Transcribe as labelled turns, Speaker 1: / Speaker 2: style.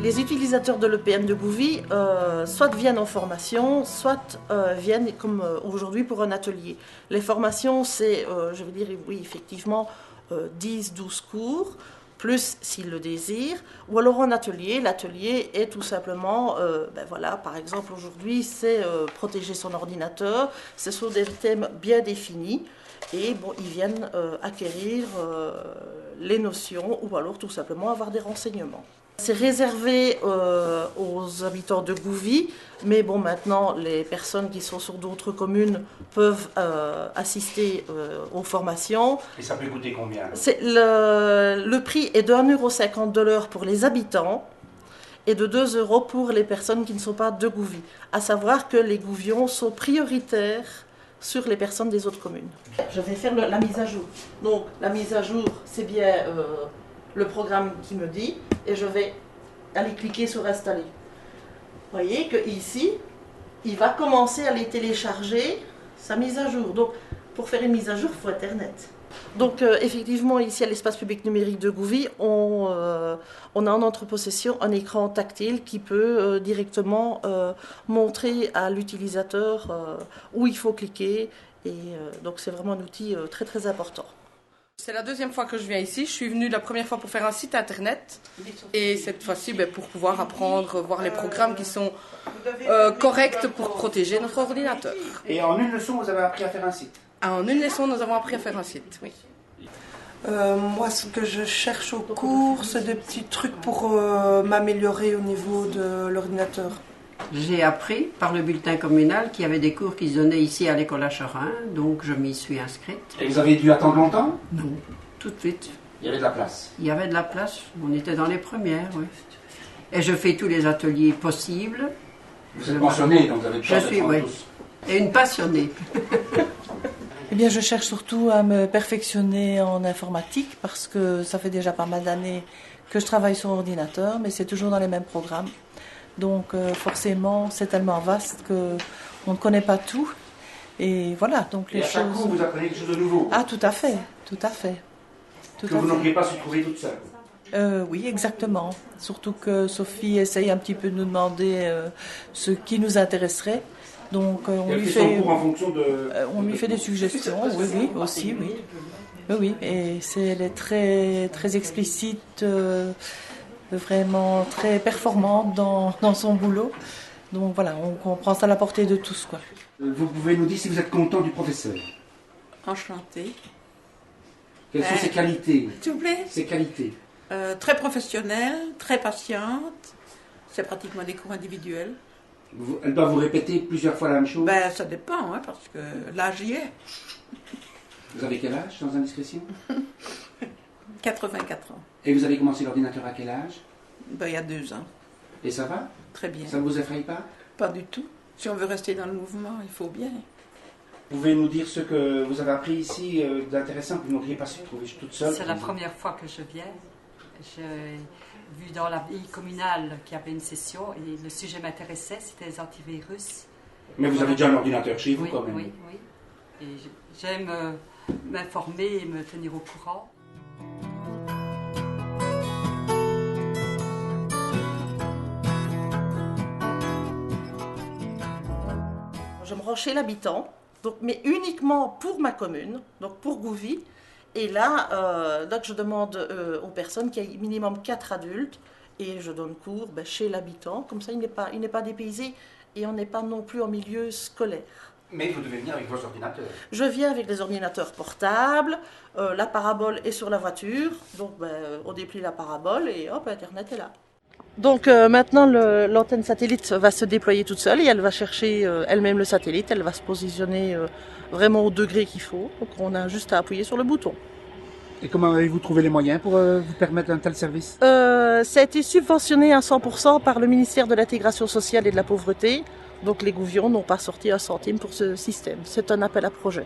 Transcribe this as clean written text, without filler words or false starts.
Speaker 1: Les utilisateurs de l'EPM de Gouvy soit viennent en formation, soit viennent comme aujourd'hui pour un atelier. Les formations, c'est, je veux dire, oui, effectivement, 10-12 cours, plus s'ils le désirent, ou alors un atelier. L'atelier est tout simplement, voilà, par exemple aujourd'hui, c'est protéger son ordinateur. Ce sont des thèmes bien définis et bon, ils viennent acquérir les notions ou alors tout simplement avoir des renseignements. C'est réservé aux habitants de Gouvy, mais bon, maintenant, les personnes qui sont sur d'autres communes peuvent assister aux formations.
Speaker 2: Et ça peut coûter combien?
Speaker 1: Le prix est de 1,50 € de l'heure pour les habitants et de 2 € pour les personnes qui ne sont pas de Gouvy. À savoir que les Gouvions sont prioritaires sur les personnes des autres communes. Je vais faire la mise à jour. Donc, la mise à jour, c'est bien le programme qui me dit, et je vais aller cliquer sur installer. Vous voyez que ici, il va commencer à les télécharger, sa mise à jour. Donc, pour faire une mise à jour, il faut Internet. Donc, effectivement, ici à l'espace public numérique de Gouvy, on a en notre possession un écran tactile qui peut directement montrer à l'utilisateur où il faut cliquer. Et donc, c'est vraiment un outil très très important.
Speaker 3: C'est la deuxième fois que je viens ici. Je suis venue la première fois pour faire un site internet et cette fois-ci pour pouvoir apprendre, voir les programmes qui sont corrects pour protéger notre ordinateur.
Speaker 2: Et en une leçon, vous avez appris à faire un site?
Speaker 3: En une leçon, nous avons appris à faire un site, oui.
Speaker 4: Moi, ce que je cherche au cours, c'est des petits trucs pour m'améliorer au niveau de l'ordinateur.
Speaker 5: J'ai appris par le bulletin communal qu'il y avait des cours qui se donnaient ici à l'école Acherin, donc je m'y suis inscrite.
Speaker 2: Et vous avez dû attendre longtemps?
Speaker 5: Non, tout de suite.
Speaker 2: Il y avait de la place?
Speaker 5: Il y avait de la place, on était dans les premières, oui. Et je fais tous les ateliers possibles.
Speaker 2: Vous êtes pensionnée, donc vous avez de
Speaker 5: Je suis, oui. Et une passionnée.
Speaker 6: Eh bien, je cherche surtout à me perfectionner en informatique parce que ça fait déjà pas mal d'années que je travaille sur ordinateur, mais c'est toujours dans les mêmes programmes. Donc forcément, c'est tellement vaste qu'on ne connaît pas tout. Et voilà, donc les
Speaker 2: choses... Et à chaque coup, vous apprenez quelque chose de nouveau?
Speaker 6: Ah, tout à fait, tout à fait.
Speaker 2: Que vous n'auriez pas su trouver toute seule?
Speaker 6: Oui, exactement. Surtout que Sophie essaye un petit peu de nous demander ce qui nous intéresserait. Donc on lui fait
Speaker 2: en fonction de,
Speaker 6: on lui fait des suggestions, oui, aussi, oui. Oui, et elle est très, très explicite, vraiment très performante dans son boulot. Donc voilà, on prend ça à la portée de tous, quoi.
Speaker 2: Vous pouvez nous dire si vous êtes content du professeur?
Speaker 7: Enchantée.
Speaker 2: Quelles sont ses qualités?
Speaker 7: S'il vous plaît?
Speaker 2: Ses qualités.
Speaker 7: Très professionnelle, très patiente. C'est pratiquement des cours individuels.
Speaker 2: Elle doit vous répéter plusieurs fois la même chose?
Speaker 7: Ben, ça dépend, hein, parce que l'âge y est.
Speaker 2: Vous avez quel âge, sans indiscrétion?
Speaker 7: 84 ans.
Speaker 2: Et vous avez commencé l'ordinateur à quel âge?
Speaker 7: Ben, il y a 2 ans.
Speaker 2: Et ça va?
Speaker 7: Très bien.
Speaker 2: Ça ne vous effraie pas?
Speaker 7: Pas du tout. Si on veut rester dans le mouvement, il faut bien.
Speaker 2: Vous pouvez nous dire ce que vous avez appris ici d'intéressant que vous n'auriez pas su trouver toute seule?
Speaker 8: C'est la première fois que je viens. J'ai vu dans la vie communale qu'il y avait une session et le sujet m'intéressait, c'était les antivirus.
Speaker 2: Mais vous avez déjà un ordinateur chez vous,
Speaker 8: oui,
Speaker 2: quand même?
Speaker 8: Oui, oui. Et j'aime m'informer et me tenir au courant.
Speaker 1: Je me rends chez l'habitant, mais uniquement pour ma commune, donc pour Gouvy. Et là, donc je demande aux personnes qu'il y ait minimum 4 adultes et je donne cours chez l'habitant. Comme ça, il n'est pas dépaysé et on n'est pas non plus en milieu scolaire.
Speaker 2: Mais vous devez venir avec vos ordinateurs? Je
Speaker 1: viens avec des ordinateurs portables, la parabole est sur la voiture, donc on déplie la parabole et hop, Internet est là. Donc maintenant, l'antenne satellite va se déployer toute seule et elle va chercher elle-même le satellite, elle va se positionner vraiment au degré qu'il faut, donc on a juste à appuyer sur le bouton.
Speaker 2: Et comment avez-vous trouvé les moyens pour vous permettre un tel service?
Speaker 1: Ça a été subventionné à 100% par le ministère de l'Intégration sociale et de la Pauvreté, donc les Gouvions n'ont pas sorti un centime pour ce système, c'est un appel à projet.